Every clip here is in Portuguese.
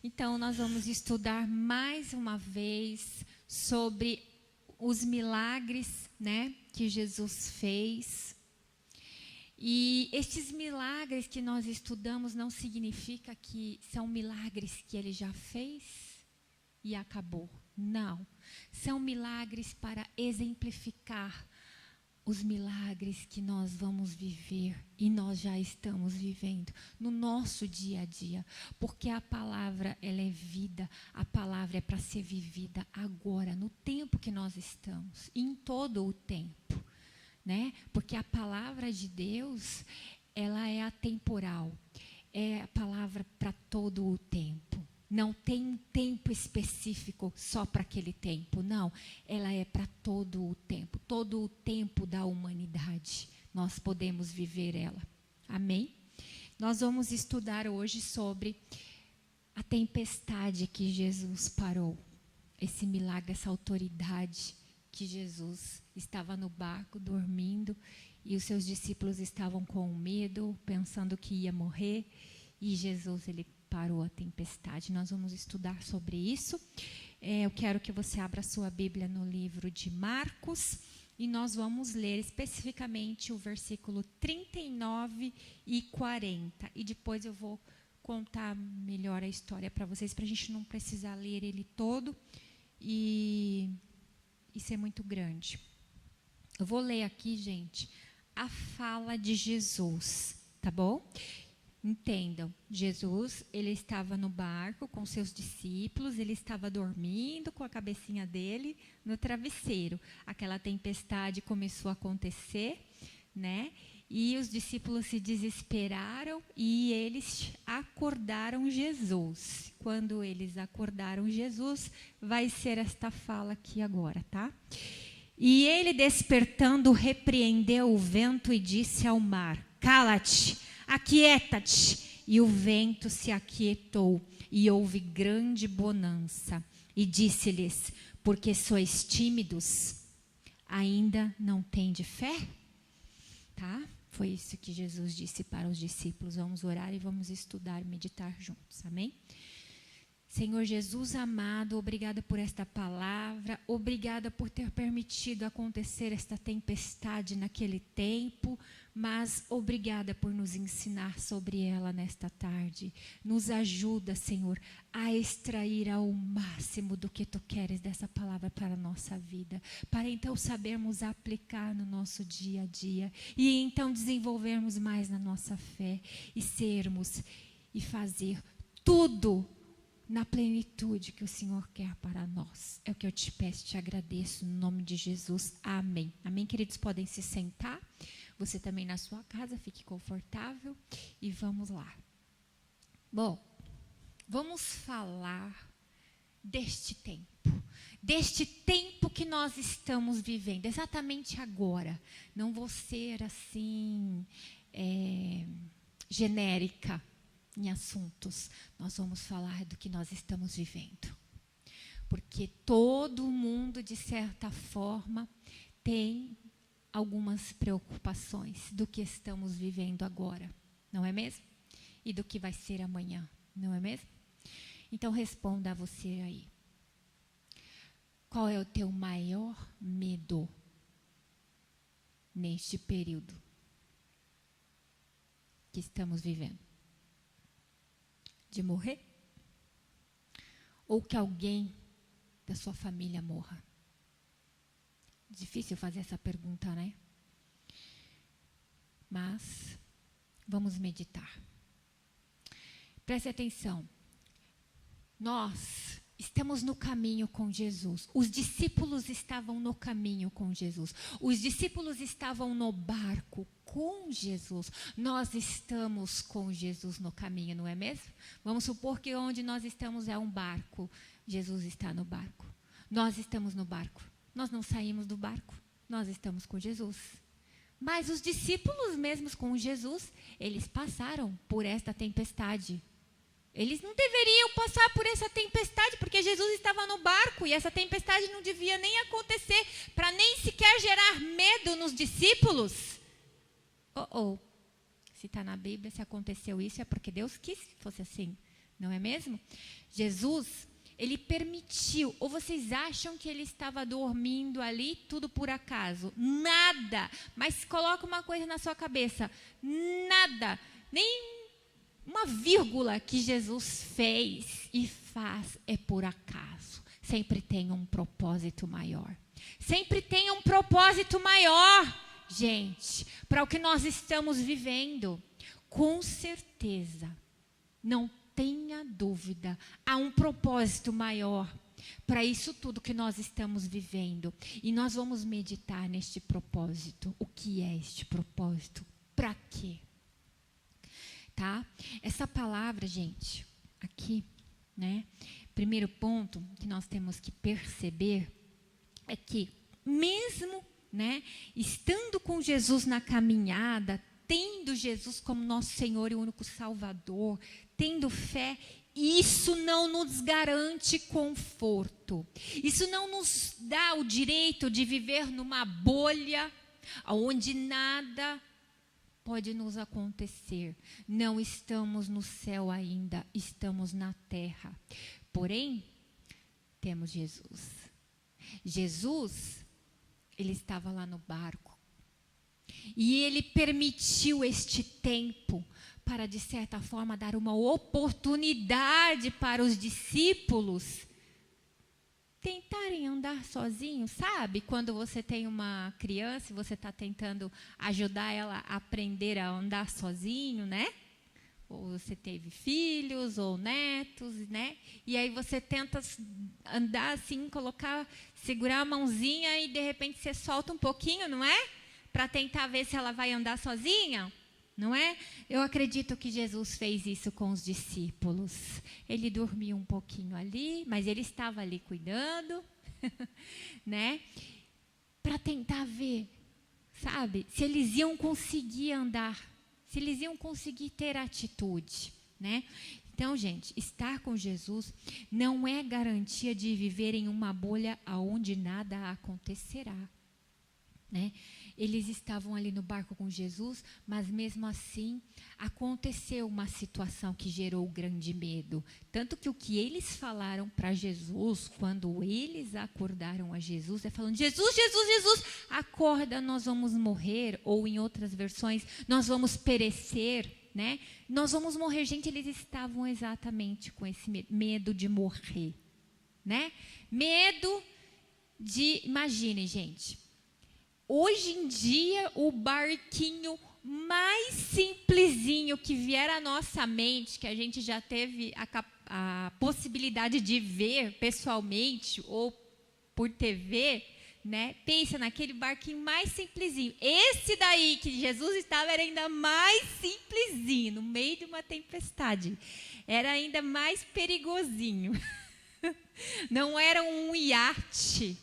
Então, nós vamos estudar mais uma vez sobre os milagres, né, que Jesus fez. E estes milagres que nós estudamos não significa que são milagres que ele já fez e acabou. Não. São milagres para exemplificar os milagres que nós vamos viver e nós já estamos vivendo no nosso dia a dia, porque a palavra, ela é vida, a palavra é para ser vivida agora, no tempo que nós estamos, em todo o tempo, né? Porque a palavra de Deus, ela é atemporal, é a palavra para todo o tempo. Não tem um tempo específico só para aquele tempo, não. Ela é para todo o tempo da humanidade. Nós podemos viver ela. Amém? Nós vamos estudar hoje sobre a tempestade que Jesus parou. Esse milagre, essa autoridade que Jesus estava no barco dormindo e os seus discípulos estavam com medo, pensando que ia morrer, e Jesus, ele parou a tempestade. Nós vamos estudar sobre isso. Eu quero que você abra a sua Bíblia no livro de Marcos e nós vamos ler especificamente o versículo 39 e 40. E depois eu vou contar melhor a história para vocês, para a gente não precisar ler ele todo e ser muito grande. Eu vou ler aqui, gente, a fala de Jesus, tá bom? Entendam, Jesus, ele estava no barco com seus discípulos, ele estava dormindo com a cabecinha dele no travesseiro. Aquela tempestade começou a acontecer, né? E os discípulos se desesperaram e eles acordaram Jesus. Quando eles acordaram Jesus, vai ser esta fala aqui agora, tá? E ele, despertando, repreendeu o vento e disse ao mar: cala-te, aquieta-te. E o vento se aquietou e houve grande bonança. E disse-lhes: porque sois tímidos, ainda não tendes fé? Tá? Foi isso que Jesus disse para os discípulos. Vamos orar e vamos estudar e meditar juntos. Amém? Senhor Jesus amado, obrigada por esta palavra, obrigada por ter permitido acontecer esta tempestade naquele tempo, mas obrigada por nos ensinar sobre ela nesta tarde. Nos ajuda, Senhor, a extrair ao máximo do que Tu queres dessa palavra para a nossa vida, para então sabermos aplicar no nosso dia a dia e então desenvolvermos mais na nossa fé e sermos e fazer tudo na plenitude que o Senhor quer para nós. É o que eu te peço, te agradeço, no nome de Jesus. Amém. Amém, queridos? Podem se sentar. Você também na sua casa, fique confortável. E vamos lá. Bom, vamos falar deste tempo. Deste tempo que nós estamos vivendo, exatamente agora. Não vou ser assim, genérica em assuntos, nós vamos falar do que nós estamos vivendo. Porque todo mundo, de certa forma, tem algumas preocupações do que estamos vivendo agora, não é mesmo? E do que vai ser amanhã, não é mesmo? Então responda a você aí. Qual é o teu maior medo neste período que estamos vivendo? De morrer? Ou que alguém da sua família morra? Difícil fazer essa pergunta, né? Mas vamos meditar. Preste atenção. Nós estamos no caminho com Jesus. Os discípulos estavam no caminho com Jesus. Os discípulos estavam no barco com Jesus. Nós estamos com Jesus no caminho, não é mesmo? Vamos supor que onde nós estamos é um barco. Jesus está no barco. Nós estamos no barco. Nós não saímos do barco. Nós estamos com Jesus. Mas os discípulos mesmos com Jesus, eles passaram por esta tempestade. Eles não deveriam passar por essa tempestade, porque Jesus estava no barco e essa tempestade não devia nem acontecer, para nem sequer gerar medo nos discípulos. Se está na Bíblia, se aconteceu isso, é porque Deus quis que fosse assim. não é mesmo? Jesus, ele permitiu, ou vocês acham que ele estava dormindo ali, tudo por acaso? Nada, mas coloca uma coisa na sua cabeça, nada, nem uma vírgula que Jesus fez e faz é por acaso. Sempre tem um propósito maior. Sempre tem um propósito maior, gente, para o que nós estamos vivendo. Com certeza, não tenha dúvida, há um propósito maior para isso tudo que nós estamos vivendo. E nós vamos meditar neste propósito. O que é este propósito? Para quê? Tá? Essa palavra, gente, aqui, né? Primeiro ponto que nós temos que perceber é que mesmo, né, estando com Jesus na caminhada, tendo Jesus como nosso Senhor e único Salvador, tendo fé, isso não nos garante conforto. Isso não nos dá o direito de viver numa bolha onde nada pode nos acontecer. Não estamos no céu ainda, estamos na terra. Porém, temos Jesus. Jesus, ele estava lá no barco. E ele permitiu este tempo para, de certa forma, dar uma oportunidade para os discípulos tentarem andar sozinhos, sabe? Quando você tem uma criança e você está tentando ajudar ela a aprender a andar sozinho, né? Ou você teve filhos ou netos, né? E aí você tenta andar assim, segurar a mãozinha e de repente você solta um pouquinho, não é? Para tentar ver se ela vai andar sozinha, não é? Eu acredito que Jesus fez isso com os discípulos. Ele dormiu um pouquinho ali, mas ele estava ali cuidando, né? Para tentar ver, sabe? Se eles iam conseguir andar, se eles iam conseguir ter atitude, né? Então, gente, estar com Jesus não é garantia de viver em uma bolha onde nada acontecerá, né? Eles estavam ali no barco com Jesus, mas mesmo assim aconteceu uma situação que gerou grande medo. Tanto que o que eles falaram para Jesus, quando eles acordaram a Jesus, é falando: Jesus, Jesus, Jesus, acorda, nós vamos morrer. Ou em outras versões, nós vamos perecer, né? Nós vamos morrer. Gente, eles estavam exatamente com esse medo de morrer, né? Medo de, imagine, gente, hoje em dia, o barquinho mais simplesinho que vier à nossa mente, que a gente já teve a possibilidade de ver pessoalmente ou por TV, né? Pensa naquele barquinho mais simplesinho. Esse daí que Jesus estava era ainda mais simplesinho, no meio de uma tempestade. Era ainda mais perigosinho. Não era um iate,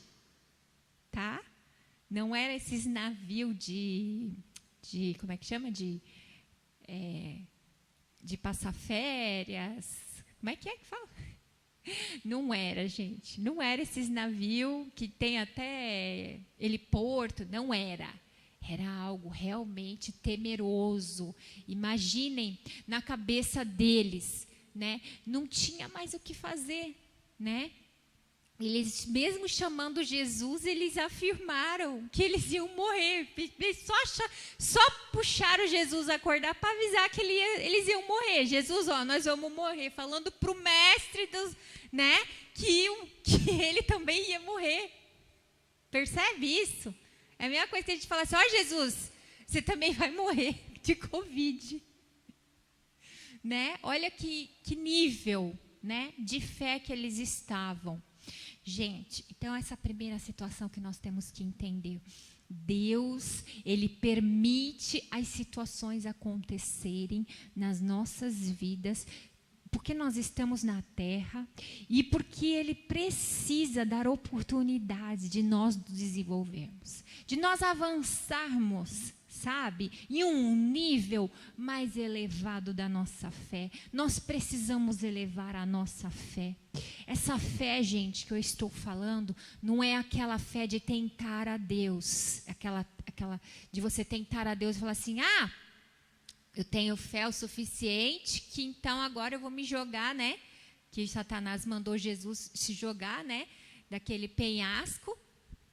tá? Não era esses navios de como é que chama? De passar férias. Como é que fala? Não era, gente. Não era esses navios que tem até heliporto. Não era. Era algo realmente temeroso. Imaginem na cabeça deles, né? Não tinha mais o que fazer, né? Eles, mesmo chamando Jesus, eles afirmaram que eles iam morrer. Eles só puxaram Jesus a acordar para avisar que eles iam morrer. Jesus, ó, nós vamos morrer. Falando para o mestre, né, que ele também ia morrer. Percebe isso? É a mesma coisa que a gente fala assim: ó, Jesus, você também vai morrer de Covid. Né? Olha que nível, né, de fé que eles estavam. Gente, então essa primeira situação que nós temos que entender. Deus, ele permite as situações acontecerem nas nossas vidas, porque nós estamos na terra e porque ele precisa dar oportunidades de nós desenvolvermos, de nós avançarmos, sabe, em um nível mais elevado da nossa fé. Nós precisamos elevar a nossa fé. Essa fé, gente, que eu estou falando, não é aquela fé de tentar a Deus, aquela de você tentar a Deus e falar assim: Eu tenho fé o suficiente que então agora eu vou me jogar, né? Que Satanás mandou Jesus se jogar, né? Daquele penhasco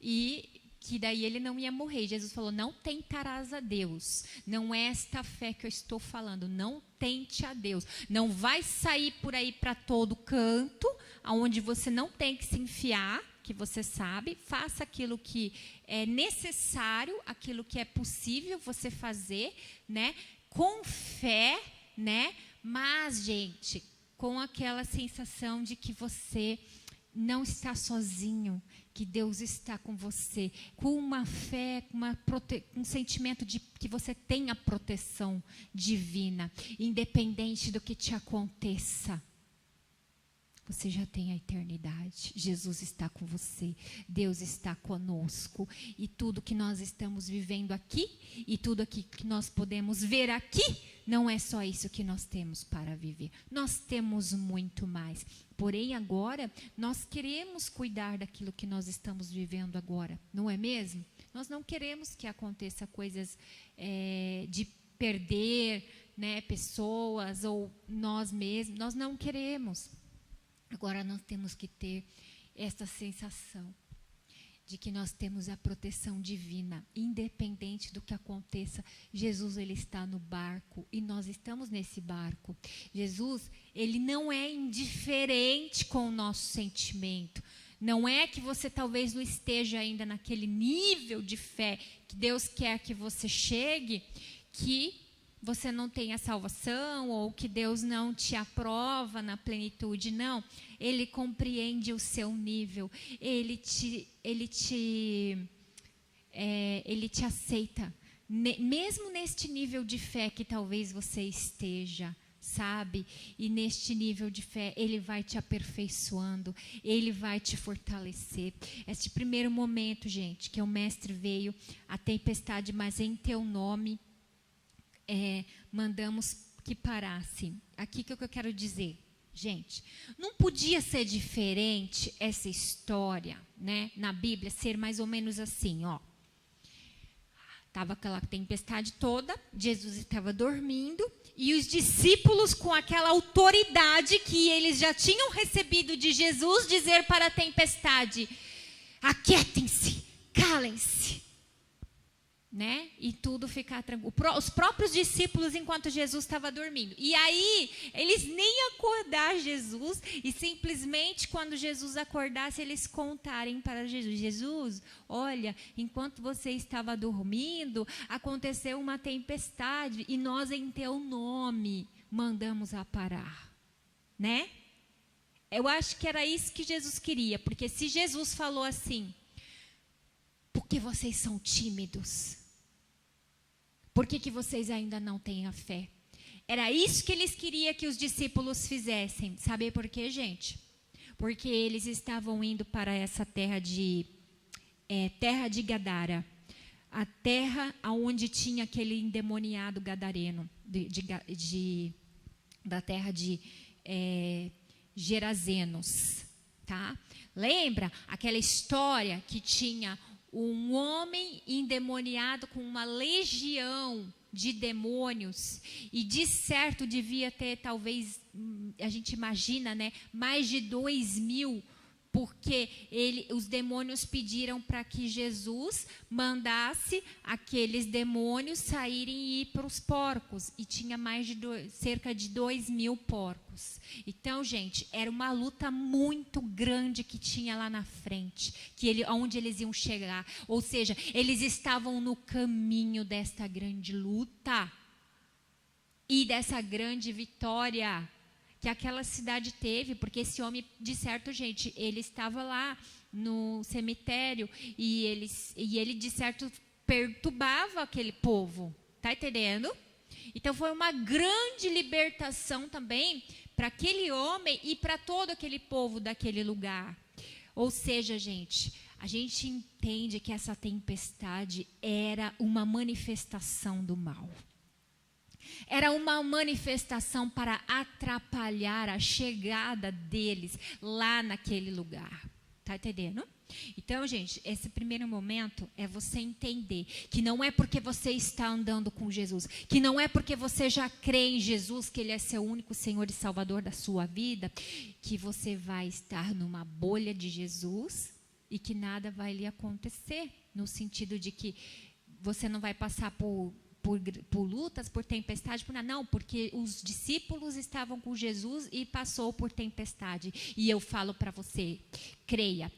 e que daí ele não ia morrer. Jesus falou, não tentarás a Deus. Não é esta fé que eu estou falando. Não tente a Deus. Não vai sair por aí para todo canto, onde você não tem que se enfiar, que você sabe. Faça aquilo que é necessário, aquilo que é possível você fazer, né? Com fé, né? Mas, gente, com aquela sensação de que você não está sozinho, que Deus está com você, com uma fé, com um sentimento de que você tem a proteção divina, independente do que te aconteça. Você já tem a eternidade. Jesus está com você. Deus está conosco. E tudo que nós estamos vivendo aqui, e tudo aqui que nós podemos ver aqui, não é só isso que nós temos para viver. Nós temos muito mais. Porém, agora, nós queremos cuidar daquilo que nós estamos vivendo agora. Não é mesmo? Nós não queremos que aconteça coisas de perder, né, pessoas ou nós mesmos. Nós não queremos. Agora nós temos que ter essa sensação de que nós temos a proteção divina, independente do que aconteça. Jesus, ele está no barco e nós estamos nesse barco. Jesus, ele não é indiferente com o nosso sentimento. Não é que você talvez não esteja ainda naquele nível de fé que Deus quer que você chegue, que você não tem a salvação ou que Deus não te aprova na plenitude. Não, Ele compreende o seu nível, Ele te aceita, mesmo neste nível de fé que talvez você esteja, sabe? E neste nível de fé, Ele vai te aperfeiçoando, Ele vai te fortalecer. Este primeiro momento, gente, que o mestre veio, a tempestade, mas em teu nome, mandamos que parasse. Aqui que é o que eu quero dizer, gente, não podia ser diferente essa história, né, na Bíblia, ser mais ou menos assim, ó. Estava aquela tempestade toda, Jesus estava dormindo, e os discípulos, com aquela autoridade que eles já tinham recebido de Jesus, dizer para a tempestade, aquietem-se, calem-se. Né? E tudo ficar tranquilo. Os próprios discípulos, enquanto Jesus estava dormindo. E aí, eles nem acordar Jesus, e simplesmente quando Jesus acordasse, eles contarem para Jesus, Jesus, olha, enquanto você estava dormindo, aconteceu uma tempestade, e nós em teu nome mandamos a parar. Né? Eu acho que era isso que Jesus queria, porque se Jesus falou assim, porque vocês são tímidos, por que vocês ainda não têm a fé? Era isso que eles queriam que os discípulos fizessem. Sabe por quê, gente? Porque eles estavam indo para essa terra de Gadara. A terra onde tinha aquele endemoniado gadareno. Da terra de Gerazenos. Tá? Lembra aquela história que tinha um homem endemoniado com uma legião de demônios, e de certo devia ter, talvez, a gente imagina, né, mais de 2.000, porque os demônios pediram para que Jesus mandasse aqueles demônios saírem e ir para os porcos, e tinha cerca de 2.000 porcos. Então, gente, era uma luta muito grande que tinha lá na frente, onde eles iam chegar. Ou seja, eles estavam no caminho desta grande luta e dessa grande vitória que aquela cidade teve, porque esse homem, de certo, gente, ele estava lá no cemitério e ele, de certo, perturbava aquele povo. Tá entendendo? Então, foi uma grande libertação também para aquele homem e para todo aquele povo daquele lugar. Ou seja, gente, a gente entende que essa tempestade era uma manifestação do mal. Era uma manifestação para atrapalhar a chegada deles lá naquele lugar. Tá entendendo? Então, gente, esse primeiro momento é você entender que não é porque você está andando com Jesus, que não é porque você já crê em Jesus, que Ele é seu único Senhor e Salvador da sua vida, que você vai estar numa bolha de Jesus e que nada vai lhe acontecer, no sentido de que você não vai passar por lutas, por tempestade, por nada. Não, porque os discípulos estavam com Jesus e passou por tempestade. E eu falo para você, creia,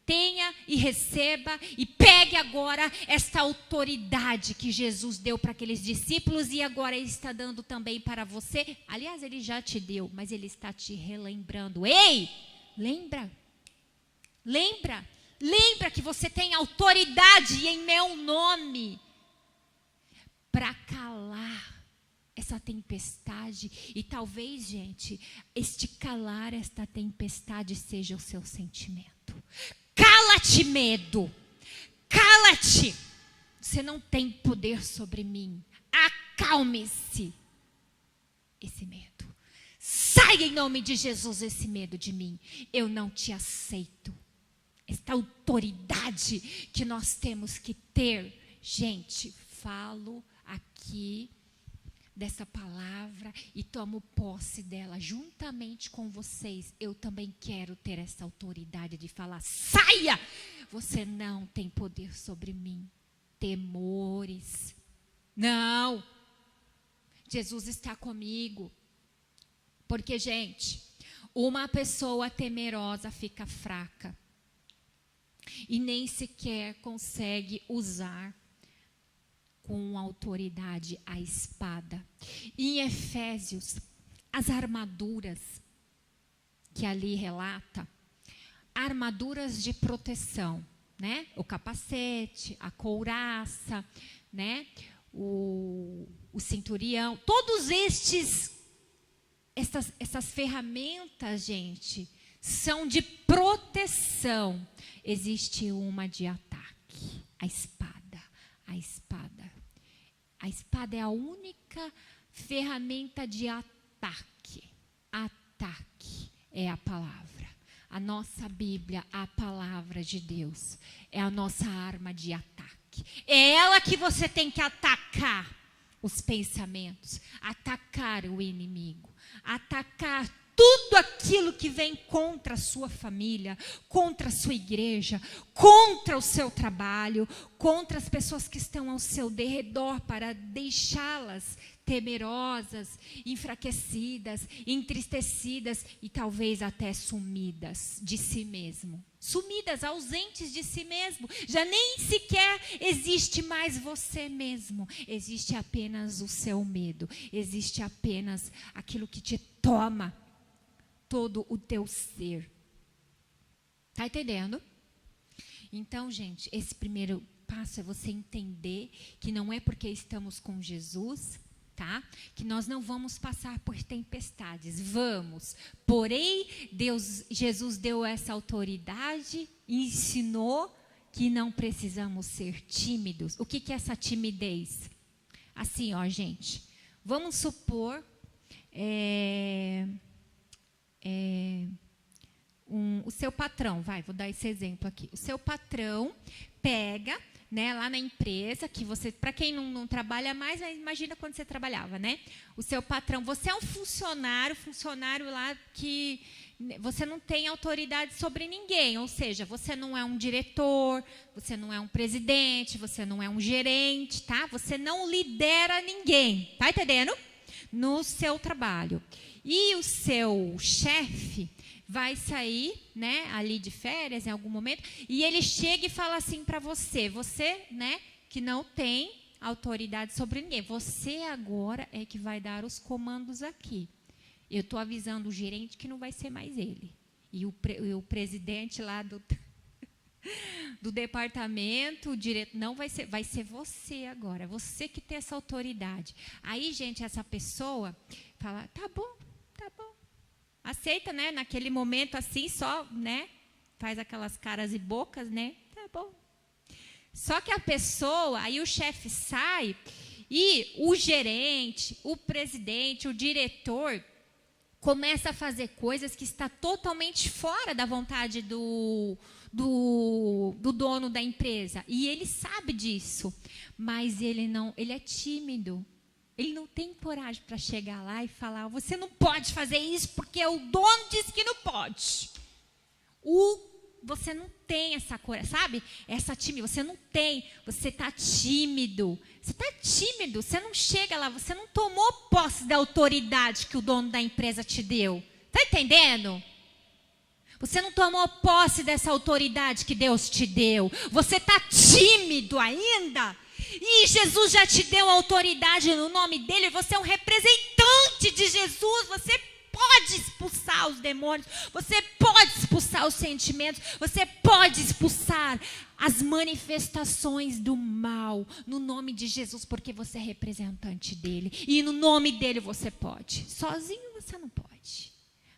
tenha e receba e pegue agora esta autoridade que Jesus deu para aqueles discípulos e agora Ele está dando também para você. Aliás, Ele já te deu, mas Ele está te relembrando. Ei, lembra que você tem autoridade em meu nome para calar essa tempestade. E talvez, gente, este calar esta tempestade seja o seu sentimento. Cala-te, medo. Cala-te. Você não tem poder sobre mim. Acalme-se. Esse medo. Sai em nome de Jesus esse medo de mim. Eu não te aceito. Esta autoridade que nós temos que ter. Gente, falo aqui dessa palavra e tomo posse dela juntamente com vocês. Eu também quero ter essa autoridade de falar: saia! Você não tem poder sobre mim. Temores. Não. Jesus está comigo. Porque, gente, uma pessoa temerosa fica fraca e nem sequer consegue usar com autoridade a espada. Em Efésios, as armaduras que ali relata, armaduras de proteção, né? O capacete, a couraça, né? O cinturião, todos essas ferramentas, gente, são de proteção. Existe uma de ataque, a espada. A espada. A espada é a única ferramenta de ataque. Ataque é a palavra. A nossa Bíblia, a palavra de Deus, é a nossa arma de ataque. É ela que você tem que atacar os pensamentos, atacar o inimigo, atacar tudo aquilo que vem contra a sua família, contra a sua igreja, contra o seu trabalho, contra as pessoas que estão ao seu derredor, para deixá-las temerosas, enfraquecidas, entristecidas e talvez até sumidas de si mesmo. Sumidas, ausentes de si mesmo. Já nem sequer existe mais você mesmo. Existe apenas o seu medo. Existe apenas aquilo que te toma todo o teu ser. Tá entendendo? Então, gente, esse primeiro passo é você entender que não é porque estamos com Jesus, tá? Que nós não vamos passar por tempestades. Vamos. Porém, Jesus deu essa autoridade e ensinou que não precisamos ser tímidos. O que é essa timidez? Assim, ó, gente. Vamos supor o seu patrão, vou dar esse exemplo aqui. O seu patrão pega, né, lá na empresa, que você, para quem não trabalha mais, imagina quando você trabalhava, né? O seu patrão, você é um funcionário lá que você não tem autoridade sobre ninguém, ou seja, você não é um diretor, você não é um presidente, você não é um gerente, tá? Você não lidera ninguém, tá entendendo? No seu trabalho. E o seu chefe vai sair, né, ali de férias em algum momento, e ele chega e fala assim para você, né, que não tem autoridade sobre ninguém, você agora é que vai dar os comandos aqui. Eu estou avisando o gerente que não vai ser mais ele. E o presidente lá do departamento, o diretor, não vai ser você agora, você que tem essa autoridade. Aí, gente, essa pessoa fala, tá bom. Aceita, né? Naquele momento assim, só, né? Faz aquelas caras e bocas, né? Tá bom. Só que a pessoa, aí o chefe sai e o gerente, o presidente, o diretor começa a fazer coisas que está totalmente fora da vontade do dono da empresa. E ele sabe disso, mas ele é tímido. Ele não tem coragem para chegar lá e falar, você não pode fazer isso porque o dono disse que não pode. Você não tem essa coragem, sabe? Essa timidez, você não tem, você está tímido. Você está tímido, você não chega lá, você não tomou posse da autoridade que o dono da empresa te deu. Está entendendo? Você não tomou posse dessa autoridade que Deus te deu. Você está tímido ainda. E Jesus já te deu autoridade no nome dele. Você é um representante de Jesus. Você pode expulsar os demônios. Você pode expulsar os sentimentos. Você pode expulsar as manifestações do mal no nome de Jesus, porque você é representante dele. E no nome dele você pode. Sozinho você não pode.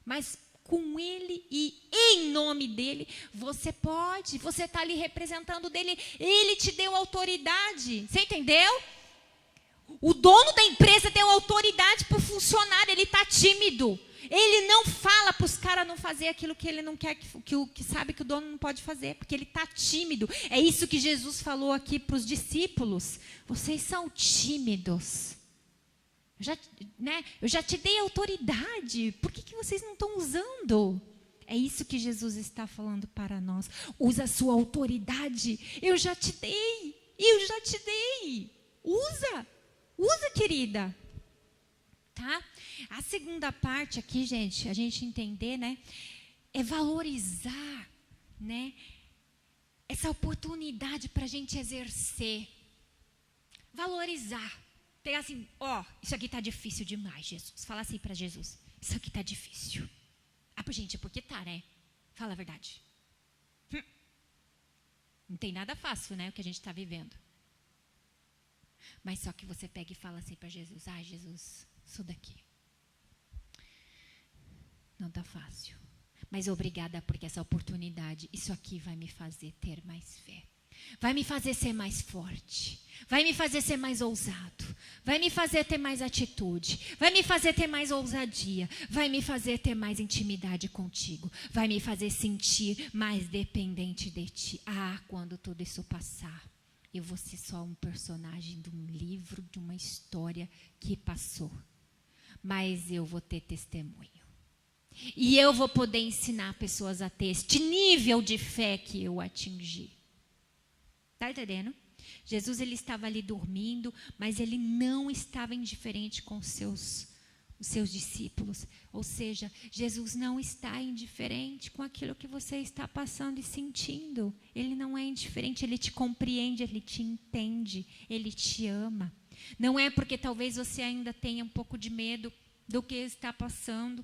Mas com ele e em nome dele, você pode. Você está ali representando dele. Ele te deu autoridade. Você entendeu? O dono da empresa deu autoridade para o funcionário. Ele está tímido. Ele não fala para os caras não fazer aquilo que ele não quer, que sabe que o dono não pode fazer, porque ele está tímido. É isso que Jesus falou aqui para os discípulos. Vocês são tímidos. Eu já te dei autoridade. Por que vocês não estão usando? É isso que Jesus está falando para nós. Usa a sua autoridade. Eu já te dei. Usa, querida. Tá? A segunda parte aqui, gente, a gente entender, né? É valorizar, né? Essa oportunidade para a gente exercer. Valorizar. Pegar assim, isso aqui está difícil demais, Jesus. Fala assim para Jesus, isso aqui está difícil. Gente, porque tá, né? Fala a verdade. Não tem nada fácil, né? O que a gente está vivendo. Mas só que você pega e fala assim para Jesus, Jesus, isso daqui não está fácil. Mas obrigada porque essa oportunidade, isso aqui vai me fazer ter mais fé. Vai me fazer ser mais forte. Vai me fazer ser mais ousado. Vai me fazer ter mais atitude. Vai me fazer ter mais ousadia. Vai me fazer ter mais intimidade contigo. Vai me fazer sentir mais dependente de ti. Quando tudo isso passar, eu vou ser só um personagem de um livro, de uma história que passou. Mas eu vou ter testemunho. E eu vou poder ensinar pessoas a ter este nível de fé que eu atingi. Está entendendo? Jesus, ele estava ali dormindo, mas ele não estava indiferente com os seus discípulos. Ou seja, Jesus não está indiferente com aquilo que você está passando e sentindo. Ele não é indiferente, ele te compreende, ele te entende, ele te ama. Não é porque talvez você ainda tenha um pouco de medo do que está passando,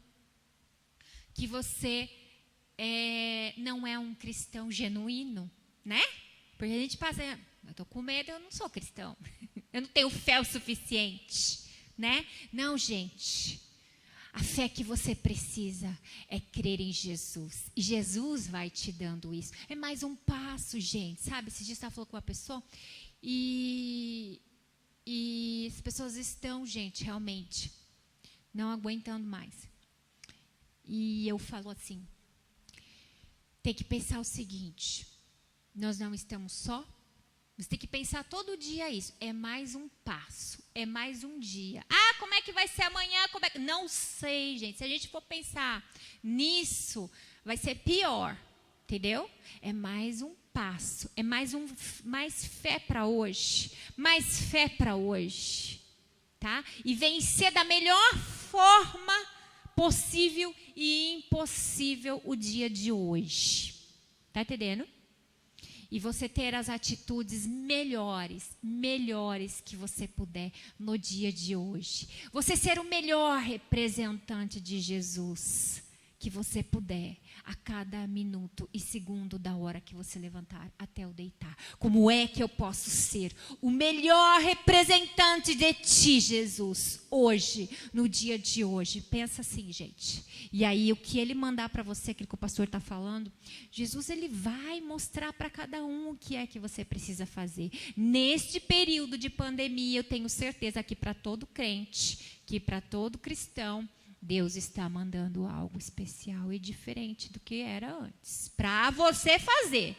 que você não é um cristão genuíno, né? Porque a gente passa, eu estou com medo, eu não sou cristão. Eu não tenho fé o suficiente, né? Não, gente. A fé que você precisa é crer em Jesus. E Jesus vai te dando isso. É mais um passo, gente. Sabe, esses dias eu falou com uma pessoa e as pessoas estão, gente, realmente não aguentando mais. E eu falo assim, tem que pensar o seguinte, nós não estamos só, você tem que pensar todo dia isso, é mais um passo, é mais um dia. Como é que vai ser amanhã? Não sei, gente, se a gente for pensar nisso, vai ser pior, entendeu? É mais um passo, é mais fé para hoje, tá? E vencer da melhor forma possível e impossível o dia de hoje. Tá entendendo? E você ter as atitudes melhores que você puder no dia de hoje. Você ser o melhor representante de Jesus que você puder a cada minuto e segundo da hora que você levantar até o deitar. Como é que eu posso ser o melhor representante de ti, Jesus, hoje, no dia de hoje? Pensa assim, gente. E aí, o que ele mandar para você, aquilo que o pastor está falando, Jesus, ele vai mostrar para cada um o que é que você precisa fazer. Neste período de pandemia, eu tenho certeza que para todo crente, que para todo cristão, Deus está mandando algo especial e diferente do que era antes. Para você fazer.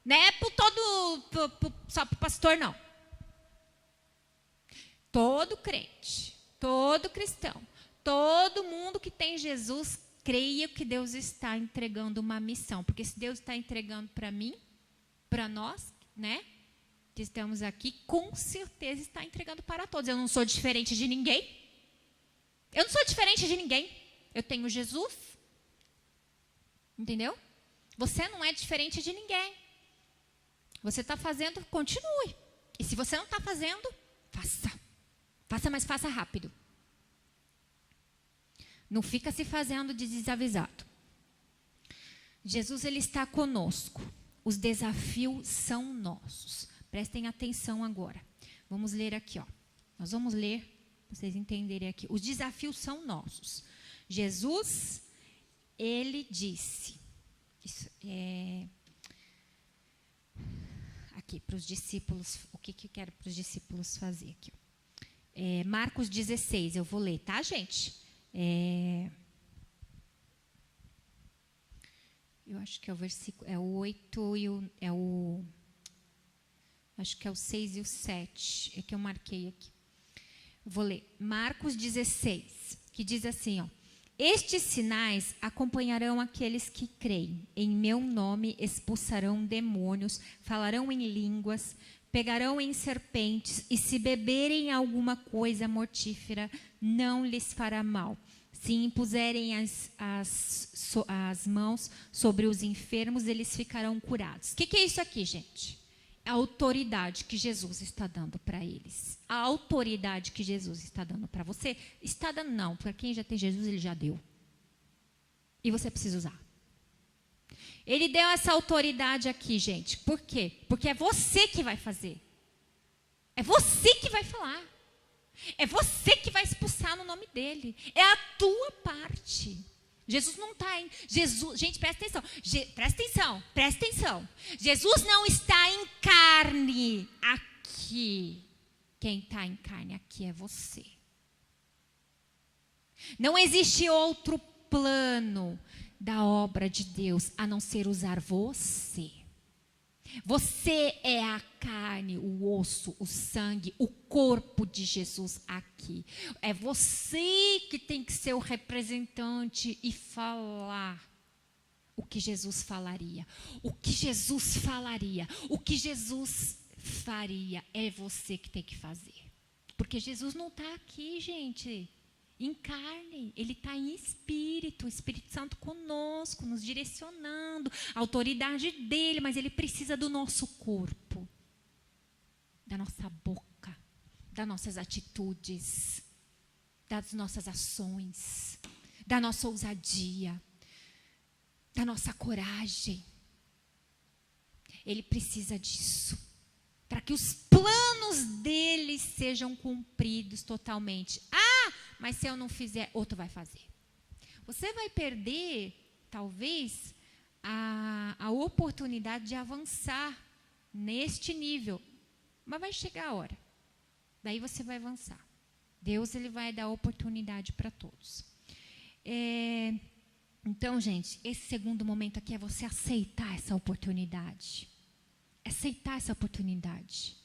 Não é só para o pastor, não. Todo crente, todo cristão, todo mundo que tem Jesus, creia que Deus está entregando uma missão. Porque se Deus está entregando para mim, para nós, né, que estamos aqui, com certeza está entregando para todos. Eu não sou diferente de ninguém. Eu não sou diferente de ninguém. Eu tenho Jesus. Entendeu? Você não é diferente de ninguém. Você está fazendo, continue. E se você não está fazendo, faça. Faça, mas faça rápido. Não fica se fazendo de desavisado. Jesus, ele está conosco. Os desafios são nossos. Prestem atenção agora. Vamos ler aqui, ó. Nós vamos ler, para vocês entenderem aqui. Os desafios são nossos. Jesus, ele disse. Isso aqui, para os discípulos, o que eu quero para os discípulos fazer aqui? Marcos 16, eu vou ler, tá, gente? Eu acho que é o versículo, é o 8 e acho que é o 6 e o 7, é que eu marquei aqui. Eu vou ler, Marcos 16, que diz assim, ó. Estes sinais acompanharão aqueles que creem. Em meu nome expulsarão demônios, falarão em línguas, pegarão em serpentes, e se beberem alguma coisa mortífera, não lhes fará mal. Se impuserem as mãos sobre os enfermos, eles ficarão curados. O que é isso aqui, gente? A autoridade que Jesus está dando para eles. A autoridade que Jesus está dando para você, está dando não. Para quem já tem Jesus, ele já deu. E você precisa usar. Ele deu essa autoridade aqui, gente. Por quê? Porque é você que vai fazer. É você que vai falar. É você que vai expulsar no nome dele. É a tua parte. Jesus não está em... gente, presta atenção. Presta atenção. Jesus não está em carne aqui. Quem está em carne aqui é você. Não existe outro plano da obra de Deus a não ser usar você. Você é a carne, o osso, o sangue, o corpo de Jesus aqui. É você que tem que ser o representante e falar o que Jesus falaria. O que Jesus falaria, o que Jesus faria, é você que tem que fazer. Porque Jesus não está aqui, gente, em carne. Ele está em espírito, o Espírito Santo conosco, nos direcionando, a autoridade dele, mas ele precisa do nosso corpo, da nossa boca, das nossas atitudes, das nossas ações, da nossa ousadia, da nossa coragem. Ele precisa disso, para que os planos dele sejam cumpridos totalmente. Mas se eu não fizer, outro vai fazer. Você vai perder, talvez, a oportunidade de avançar neste nível. Mas vai chegar a hora. Daí você vai avançar. Deus, ele vai dar oportunidade para todos. Então, gente, esse segundo momento aqui é você aceitar essa oportunidade. Aceitar essa oportunidade.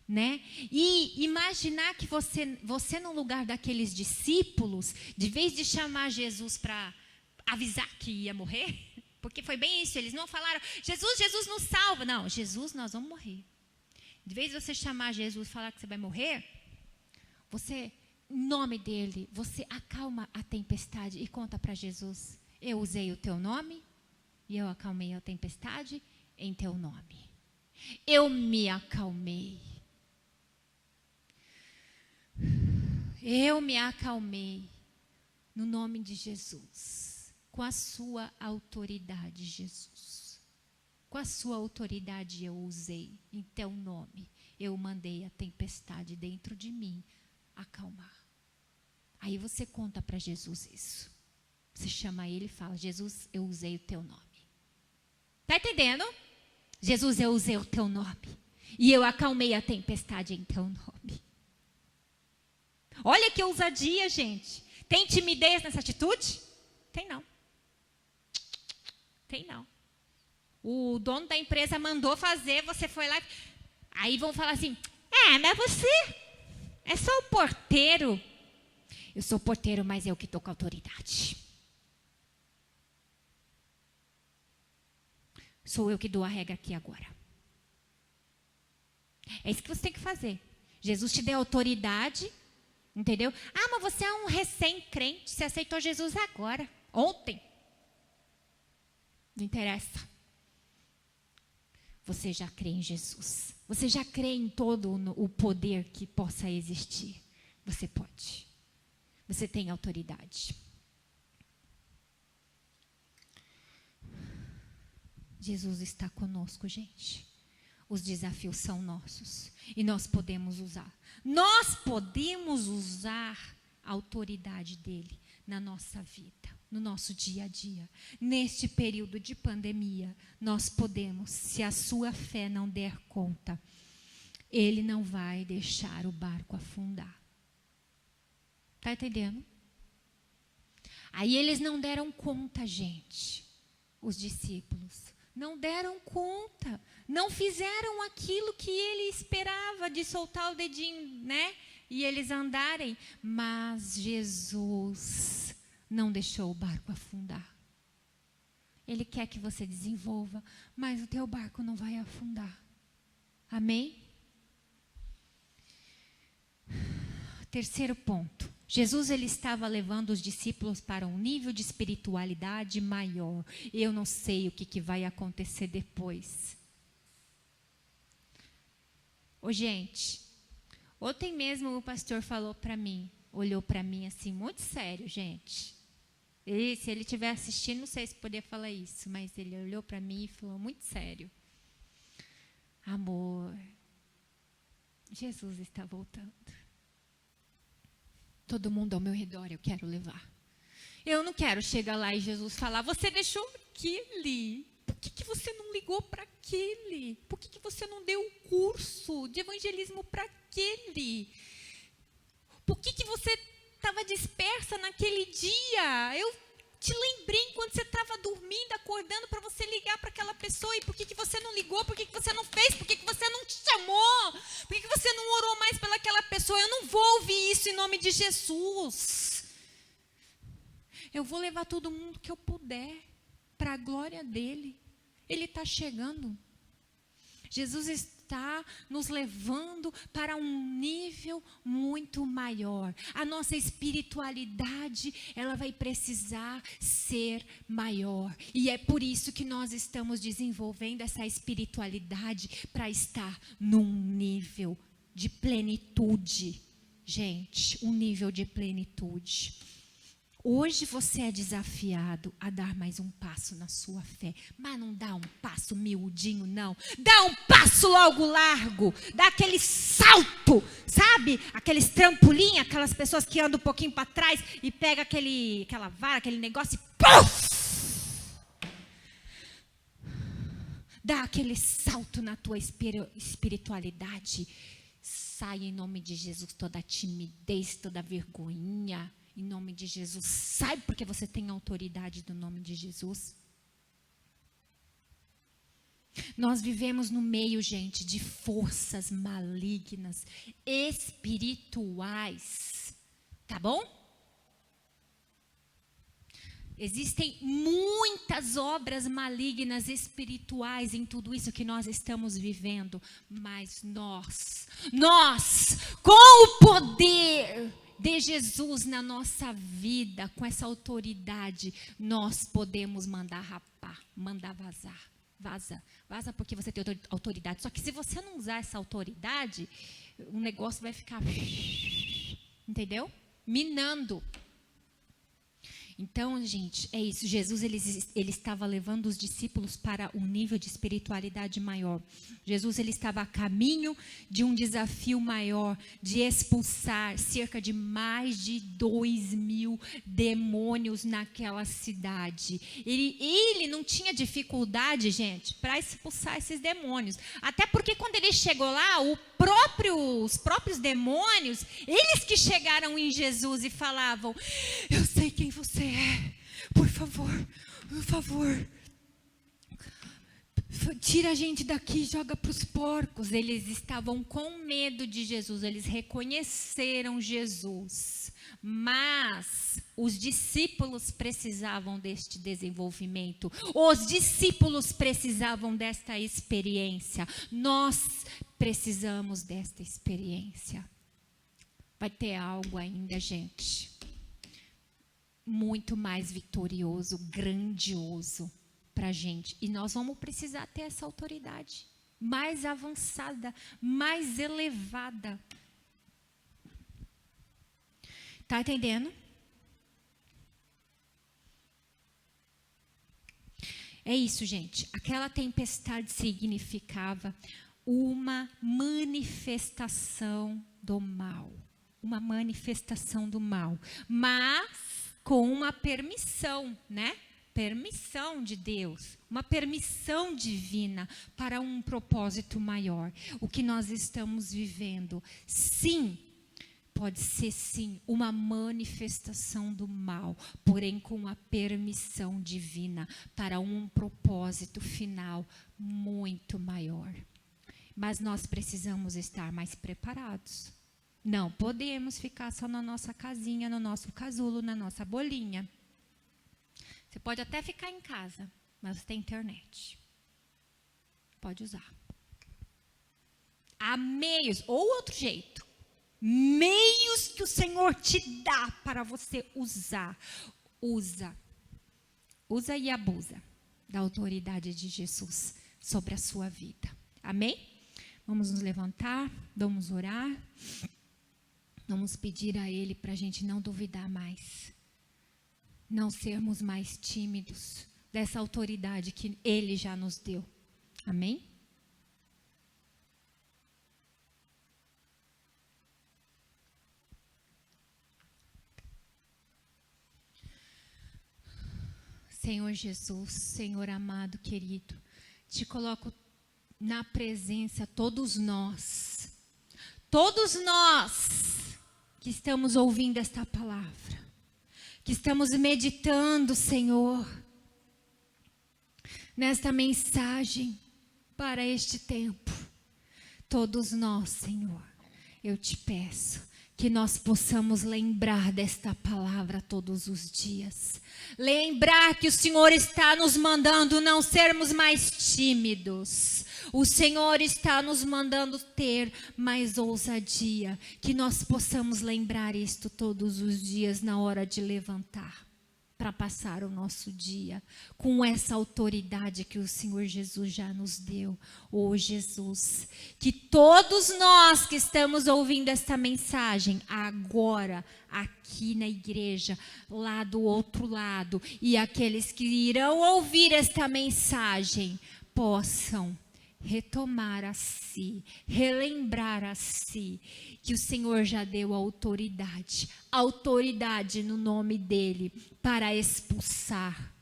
Né? E imaginar que você no lugar daqueles discípulos, de vez de chamar Jesus para avisar que ia morrer, porque foi bem isso, eles não falaram, Jesus nos salva. Não, Jesus, nós vamos morrer. De vez de você chamar Jesus e falar que você vai morrer, você, em nome dele, você acalma a tempestade e conta para Jesus, eu usei o teu nome e eu acalmei a tempestade em teu nome. Eu me acalmei. Eu me acalmei no nome de Jesus, com a sua autoridade, Jesus. Com a sua autoridade eu usei, em teu nome, eu mandei a tempestade dentro de mim acalmar. Aí você conta para Jesus isso. Você chama ele e fala, Jesus, eu usei o teu nome. Está entendendo? Jesus, eu usei o teu nome. E eu acalmei a tempestade em teu nome. Olha que ousadia, gente. Tem timidez nessa atitude? Tem não. Tem não. O dono da empresa mandou fazer, você foi lá. Aí vão falar assim, mas você é só o porteiro. Eu sou porteiro, mas eu que estou com autoridade. Sou eu que dou a regra aqui agora. É isso que você tem que fazer. Jesus te deu autoridade, entendeu? Mas você é um recém-crente, você aceitou Jesus agora, ontem. Não interessa. Você já crê em Jesus. Você já crê em todo o poder que possa existir. Você pode. Você tem autoridade. Jesus está conosco, gente. Os desafios são nossos. E nós podemos usar. Nós podemos usar a autoridade dele na nossa vida, no nosso dia a dia. Neste período de pandemia, nós podemos, se a sua fé não der conta, ele não vai deixar o barco afundar. Está entendendo? Aí eles não deram conta, gente. Os discípulos não deram conta. Não fizeram aquilo que ele esperava, de soltar o dedinho, né? E eles andarem. Mas Jesus não deixou o barco afundar. Ele quer que você desenvolva, mas o teu barco não vai afundar. Amém? Terceiro ponto. Jesus, ele estava levando os discípulos para um nível de espiritualidade maior. Eu não sei o que vai acontecer depois. Gente, ontem mesmo o pastor falou para mim, olhou para mim assim, muito sério, gente. E se ele estiver assistindo, não sei se poderia falar isso, mas ele olhou para mim e falou muito sério. Amor, Jesus está voltando. Todo mundo ao meu redor eu quero levar. Eu não quero chegar lá e Jesus falar, você deixou aquele. Por que você não ligou para aquele? Por que você não deu um curso de evangelismo para aquele? Por que você estava dispersa naquele dia? Eu te lembrei enquanto você estava dormindo, acordando, para você ligar para aquela pessoa. E por que você não ligou? Por que você não fez? Por que você não te chamou? Por que você não orou mais pelaquela pessoa? Eu não vou ouvir isso em nome de Jesus. Eu vou levar todo mundo que eu puder para a glória dele. Ele está chegando. Jesus está nos levando para um nível muito maior. A nossa espiritualidade, ela vai precisar ser maior. E é por isso que nós estamos desenvolvendo essa espiritualidade para estar num nível de plenitude. Gente, um nível de plenitude. Hoje você é desafiado a dar mais um passo na sua fé. Mas não dá um passo miudinho, não. Dá um passo logo largo. Dá aquele salto, sabe? Aqueles trampolim, aquelas pessoas que andam um pouquinho para trás e pega aquela vara, aquele negócio e puf! Dá aquele salto na tua espiritualidade. Sai em nome de Jesus toda timidez, toda vergonhinha. Em nome de Jesus, sabe porque você tem autoridade do nome de Jesus? Nós vivemos no meio, gente, de forças malignas, espirituais, tá bom? Existem muitas obras malignas espirituais em tudo isso que nós estamos vivendo, mas nós, com o poder de Jesus na nossa vida, com essa autoridade, nós podemos mandar rapar, mandar vazar. Vaza porque você tem autoridade. Só que se você não usar essa autoridade, o negócio vai ficar, entendeu? Minando. Então, gente, é isso. Jesus ele estava levando os discípulos para um nível de espiritualidade maior. Jesus ele estava a caminho de um desafio maior, de expulsar cerca de mais de 2.000 demônios naquela cidade. Ele não tinha dificuldade, gente, para expulsar esses demônios. Até porque quando ele chegou lá, os próprios demônios, eles que chegaram em Jesus e falavam: eu sei quem você é, por favor, tira a gente daqui, joga para os porcos. Eles estavam com medo de Jesus, eles reconheceram Jesus, mas os discípulos precisavam deste desenvolvimento, os discípulos precisavam desta experiência, nós precisamos desta experiência. Vai ter algo ainda, gente, muito mais vitorioso, grandioso para a gente. E nós vamos precisar ter essa autoridade mais avançada, mais elevada. Tá entendendo? É isso, gente. Aquela tempestade significava uma manifestação do mal. Uma manifestação do mal. Mas com uma permissão, né? Permissão de Deus, uma permissão divina para um propósito maior. O que nós estamos vivendo, sim, pode ser sim uma manifestação do mal, porém com a permissão divina para um propósito final muito maior. Mas nós precisamos estar mais preparados. Não podemos ficar só na nossa casinha, no nosso casulo, na nossa bolinha. Você pode até ficar em casa, mas tem internet. Pode usar. Há meios, ou outro jeito. Meios que o Senhor te dá para você usar. Usa e abusa da autoridade de Jesus sobre a sua vida. Amém? Vamos nos levantar, vamos orar. Vamos pedir a Ele para a gente não duvidar mais. Não sermos mais tímidos dessa autoridade que Ele já nos deu. Amém? Senhor Jesus, Senhor amado, querido, te coloco na presença todos nós que estamos ouvindo esta palavra, que estamos meditando, Senhor, nesta mensagem para este tempo. Todos nós, Senhor, eu te peço que nós possamos lembrar desta palavra todos os dias. Lembrar que o Senhor está nos mandando não sermos mais tímidos. O Senhor está nos mandando ter mais ousadia. Que nós possamos lembrar isto todos os dias na hora de levantar, para passar o nosso dia com essa autoridade que o Senhor Jesus já nos deu. Oh Jesus, que todos nós que estamos ouvindo esta mensagem agora, aqui na igreja, lá do outro lado, e aqueles que irão ouvir esta mensagem, possam retomar a si, relembrar a si, que o Senhor já deu autoridade no nome dEle, para expulsar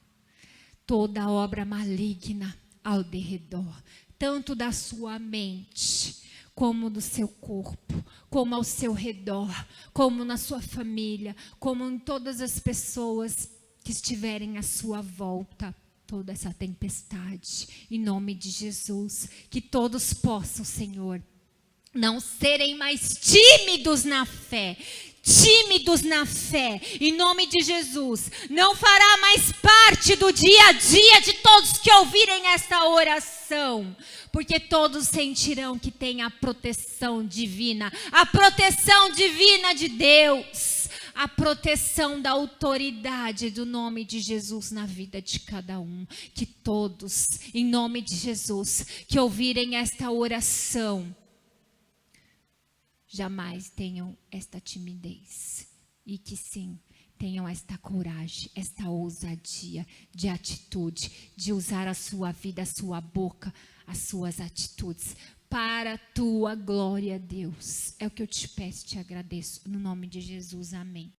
toda obra maligna ao derredor, tanto da sua mente, como do seu corpo, como ao seu redor, como na sua família, como em todas as pessoas que estiverem à sua volta. Toda essa tempestade, em nome de Jesus, que todos possam, Senhor, não serem mais tímidos na fé, em nome de Jesus. Não fará mais parte do dia a dia de todos que ouvirem esta oração, porque todos sentirão que tem a proteção divina de Deus, a proteção da autoridade do nome de Jesus na vida de cada um. Que todos, em nome de Jesus, que ouvirem esta oração, jamais tenham esta timidez. E que sim, tenham esta coragem, esta ousadia de atitude, de usar a sua vida, a sua boca, as suas atitudes para a tua glória, Deus. É o que eu te peço, te agradeço. No nome de Jesus, amém.